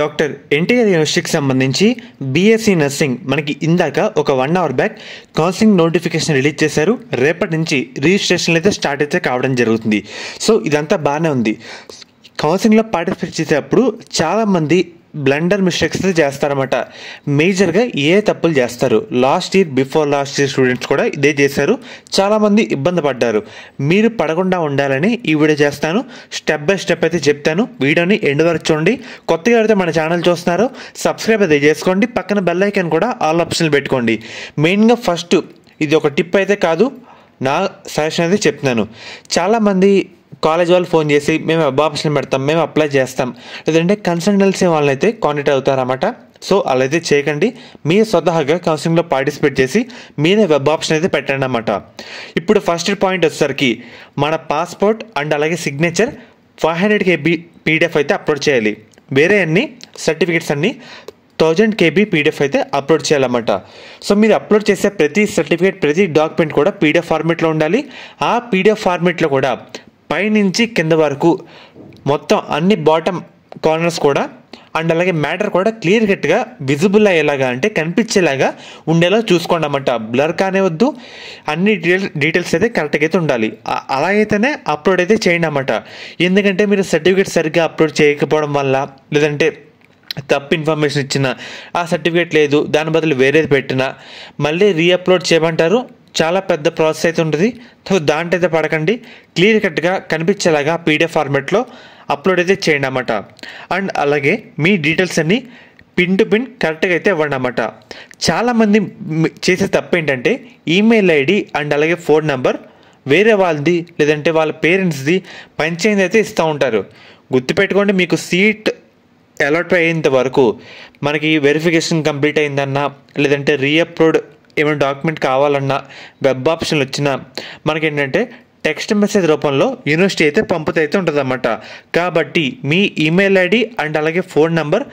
Doctor NTR యూనివర్సిటీకి సంబంధించి BSc nursing మనకి ఇందాక ఒక 1 hour back counselling notification release చేశారు. రేపటి నుంచి రిజిస్ట్రేషన్లు అయితే స్టార్ట్ అయితే కావడం జరుగుతుంది. సో ఇదంతా బాగానే ఉంది. కౌన్సిలింగ్లో పార్టిసిపేట్ చేసేటప్పుడు చాలామంది బ్లండర్ మిస్టేక్స్ అయితే చేస్తారన్నమాట. మేజర్గా ఏ తప్పులు చేస్తారు. లాస్ట్ ఇయర్ స్టూడెంట్స్ కూడా ఇదే చేశారు. చాలామంది ఇబ్బంది పడ్డారు. మీరు పడకుండా ఉండాలని ఈ వీడియో చేస్తాను. స్టెప్ బై స్టెప్ అయితే చెప్తాను. వీడియోని ఎండ్ వరకు చూడండి. కొత్తగా అయితే మన ఛానల్ చూస్తున్నారో సబ్స్క్రైబ్ అయితే చేసుకోండి. పక్కన బెల్ ఐకాన్ కూడా ఆల్ ఆప్షన్లు పెట్టుకోండి. మెయిన్గా ఫస్ట్ ఇది ఒక టిప్ అయితే కాదు, నా సజెషన్ అయితే చెప్తున్నాను. చాలామంది కాలేజ్ వాళ్ళు ఫోన్ చేసి మేము వెబ్ ఆప్షన్ పెడతాం, మేము అప్లై చేస్తాం, లేదంటే కన్సల్టెన్సీ వాళ్ళని అయితే కాంటాక్ట్ అవుతారన్నమాట. సో అలా అయితే చేయకండి. మీరు స్వతహాగా కౌన్సిలింగ్లో పార్టిసిపేట్ చేసి మీరే వెబ్ ఆప్షన్ అయితే పెట్టండి అన్నమాట. ఇప్పుడు ఫస్ట్ పాయింట్ వచ్చేసరికి మన పాస్పోర్ట్ అండ్ అలాగే సిగ్నేచర్ 500 KB PDF అయితే అప్లోడ్ చేయాలి. వేరే అన్ని సర్టిఫికేట్స్ అన్నీ 1000 KB PDF అయితే అప్లోడ్ చేయాలన్నమాట. సో మీరు అప్లోడ్ చేసే ప్రతి సర్టిఫికేట్, ప్రతి డాక్యుమెంట్ కూడా PDF ఫార్మేట్లో ఉండాలి. ఆ PDF ఫార్మేట్లో కూడా పైనుంచి కింద వరకు మొత్తం అన్ని బాటమ్ కార్నర్స్ కూడా అండ్ అలాగే మ్యాటర్ కూడా క్లియర్ కట్గా విజిబుల్ అయ్యేలాగా, అంటే కనిపించేలాగా ఉండేలా చూసుకోండి అన్నమాట. బ్లర్ కానివద్దు, అన్ని డీటెయిల్స్ అయితే కరెక్ట్గా అయితే ఉండాలి. అలా అయితేనే అప్లోడ్ అయితే చేయండి అన్నమాట. ఎందుకంటే మీరు సర్టిఫికేట్ సరిగ్గా అప్లోడ్ చేయకపోవడం వల్ల, లేదంటే తప్పు ఇన్ఫర్మేషన్ ఇచ్చిన ఆ సర్టిఫికేట్ లేదు, దాని బదులు వేరేది పెట్టినా మళ్ళీ రీఅప్లోడ్ చేయమంటారు. చాలా పెద్ద ప్రాసెస్ అయితే ఉంటుంది. సో దాంట్లో అయితే పడకండి. క్లియర్ కట్గా కనిపించేలాగా PDF ఫార్మాట్లో అప్లోడ్ అయితే చేయండి అన్నమాట. అండ్ అలాగే మీ డీటెయిల్స్ అన్నీ పిన్ టు పిన్ కరెక్ట్గా అయితే ఇవ్వండి అన్నమాట. చాలామంది చేసే తప్పు ఏంటంటే ఈమెయిల్ ID అండ్ అలాగే ఫోన్ నెంబర్ వేరే వాళ్ళది లేదంటే వాళ్ళ పేరెంట్స్ది పంచేది అయితే ఇస్తూ ఉంటారు. గుర్తుపెట్టుకోండి, మీకు సీట్ అలాట్ అయ్యేంత వరకు మనకి వెరిఫికేషన్ కంప్లీట్ అయిందన్నా, లేదంటే రీఅప్లోడ్ ఏమైనా డాక్యుమెంట్ కావాలన్నా, వెబ్ ఆప్షన్లు వచ్చినా మనకేంటంటే టెక్స్ట్ మెసేజ్ రూపంలో యూనివర్సిటీ అయితే పంపుతూ అయితే ఉంటుంది అన్నమాట. కాబట్టి మీ ఈమెయిల్ ID అండ్ అలాగే ఫోన్ నెంబర్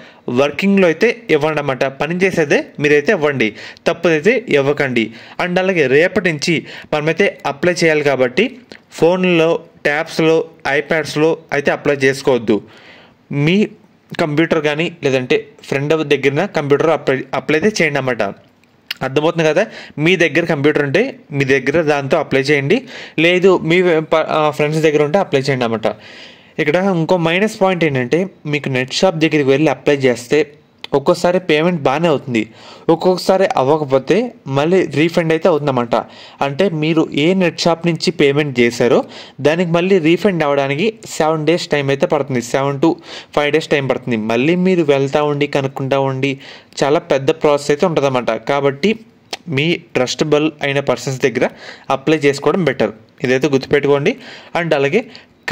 వర్కింగ్లో అయితే ఇవ్వండి అన్నమాట. పనిచేసేదే మీరైతే ఇవ్వండి, తప్పుదైతే ఇవ్వకండి. అండ్ అలాగే రేపటి నుంచి మనమైతే అప్లై చేయాలి కాబట్టి ఫోన్లో, ట్యాబ్స్లో, ఐప్యాడ్స్లో అయితే అప్లై చేసుకోవద్దు. మీ కంప్యూటర్ కానీ లేదంటే ఫ్రెండ్ దగ్గర కంప్యూటర్ అప్లై అయితే చేయండి అన్నమాట. అర్థమవుతుంది కదా. మీ దగ్గర కంప్యూటర్ ఉంటే మీ దగ్గర దాంతో అప్లై చేయండి, లేదు మీ ఫ్రెండ్స్ దగ్గర ఉంటే అప్లై చేయండి అన్నమాట. ఇక్కడ ఇంకో మైనస్ పాయింట్ ఏంటంటే మీకు నెట్ షాప్ దగ్గరికి వెళ్ళి అప్లై చేస్తే ఒక్కోసారి పేమెంట్ బాగానే అవుతుంది, ఒక్కొక్కసారి అవ్వకపోతే మళ్ళీ రీఫండ్ అయితే అవుతుందన్నమాట. అంటే మీరు ఏ నెట్ షాప్ నుంచి పేమెంట్ చేశారో దానికి మళ్ళీ రీఫండ్ అవ్వడానికి 7 days టైం అయితే పడుతుంది. 7 to 5 days టైం పడుతుంది. మళ్ళీ మీరు వెళ్తూ ఉండి కనుక్కుంటూ ఉండి చాలా పెద్ద ప్రాసెస్ అయితే ఉంటుందన్నమాట. కాబట్టి మీ ట్రస్టబుల్ అయిన పర్సన్స్ దగ్గర అప్లై చేసుకోవడం బెటర్. ఇదైతే గుర్తుపెట్టుకోండి. అండ్ అలాగే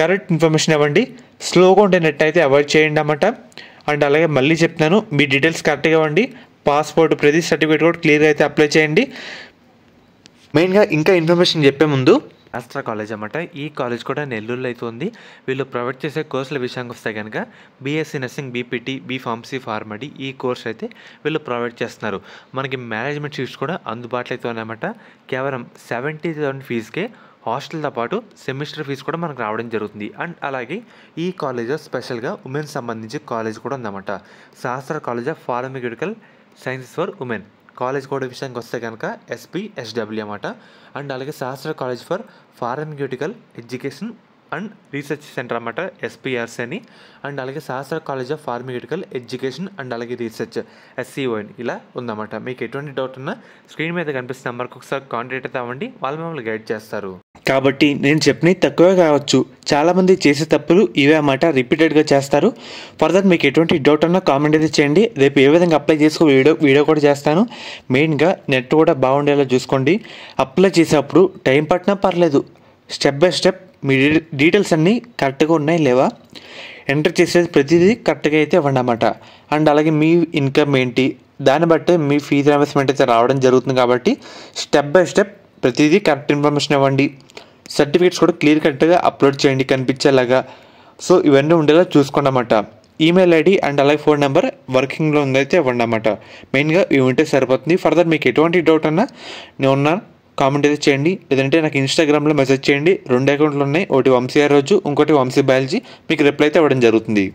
కరెక్ట్ ఇన్ఫర్మేషన్ ఇవ్వండి. స్లోగా ఉండే నెట్ అయితే అవాయిడ్ చేయండి అన్నమాట. అండ్ అలాగే మళ్ళీ చెప్తున్నాను, మీ డీటెయిల్స్ కరెక్ట్గా ఇవ్వండి. పాస్పోర్ట్, ప్రతి సర్టిఫికేట్ కూడా క్లియర్గా అయితే అప్లై చేయండి. మెయిన్గా ఇంకా ఇన్ఫర్మేషన్ చెప్పే ముందు ఆస్ట్రా కాలేజ్ అన్నమాట. ఈ కాలేజ్ కూడా నెల్లూరులో అయితే ఉంది. వీళ్ళు ప్రొవైడ్ చేసే కోర్సుల విషయానికి వస్తే కనుక BSc nursing, BPT, B.Pharmacy, PharmD ఈ కోర్స్ అయితే వీళ్ళు ప్రొవైడ్ చేస్తున్నారు. మనకి మేనేజ్మెంట్ సీట్స్ కూడా అందుబాటులో అయితే ఉన్నాయన్నమాట. కేవలం 70,000 ఫీజుకే హాస్టల్తో పాటు సెమిస్టర్ ఫీజు కూడా మనకు రావడం జరుగుతుంది. అండ్ అలాగే ఈ కాలేజ్లో స్పెషల్గా ఉమెన్స్ సంబంధించి కాలేజ్ కూడా ఉందన్నమాట. Sahasra college of pharmaceutical sciences for women. College కూడా విషయానికి వస్తే కనుక SPSW అన్నమాట. అండ్ అలాగే Sahasra college for pharmaceutical education and research centre అన్నమాట, SPRC అని. అండ్ అలాగే Sahasra college of pharmaceutical education and అలాగే రీసెర్చ్, SCON ఇలా ఉందన్నమాట. మీకు ఎటువంటి డౌట్ ఉన్నా స్క్రీన్ మీద కనిపిస్తున్న నెంబర్కి ఒకసారి కాంటాక్ట్ అయితే అవ్వండి, వాళ్ళు మమ్మల్ని గైడ్ చేస్తారు. కాబట్టి నేను చెప్పినవి తక్కువే కావచ్చు, చాలామంది చేసే తప్పులు ఇవే అన్నమాట, రిపీటెడ్గా చేస్తారు. ఫర్దర్ మీకు ఎటువంటి డౌట్ ఉన్నా కామెంట్ అయితే చేయండి. రేపు ఏ విధంగా అప్లై చేసుకో వీడియో కూడా చేస్తాను. మెయిన్గా నెట్ కూడా బాగుండేలా చూసుకోండి. అప్లై చేసేటప్పుడు టైం పట్టినా పర్లేదు, step by step me details అన్నీ కరెక్ట్గా ఉన్నాయి లేవా, ఎంటర్ చేసేది ప్రతిదీ కరెక్ట్గా అయితే ఇవ్వండి అన్నమాట. అండ్ అలాగే మీ ఇన్కమ్ ఏంటి దాన్ని బట్టే మీ ఫీజు రియంబర్స్మెంట్ అయితే రావడం జరుగుతుంది. కాబట్టి స్టెప్ బై స్టెప్ ప్రతిదీ కరెక్ట్ ఇన్ఫర్మేషన్ ఇవ్వండి. సర్టిఫికేట్స్ కూడా క్లియర్ కరెక్ట్గా అప్లోడ్ చేయండి కనిపించేలాగా. సో ఇవన్నీ ఉండేలా చూసుకోండి అన్నమాట. ఈమెయిల్ ID అండ్ అలాగే ఫోన్ నెంబర్ వర్కింగ్లో ఉందైతే ఇవ్వండి అన్నమాట. మెయిన్గా ఇవి ఉంటే సరిపోతుంది. ఫర్దర్ మీకు ఎటువంటి డౌట్ ఉన్నా నేను ఉన్నాను, కామెంట్ అయితే చేయండి, లేదంటే నాకు ఇన్స్టాగ్రామ్లో మెసేజ్ చేయండి. 2 అకౌంట్లు ఉన్నాయి, ఒకటి వంశీ రోజు, ఇంకోటి వంశీ బయాలజీ. మీకు రిప్లై అయితే ఇవ్వడం జరుగుతుంది.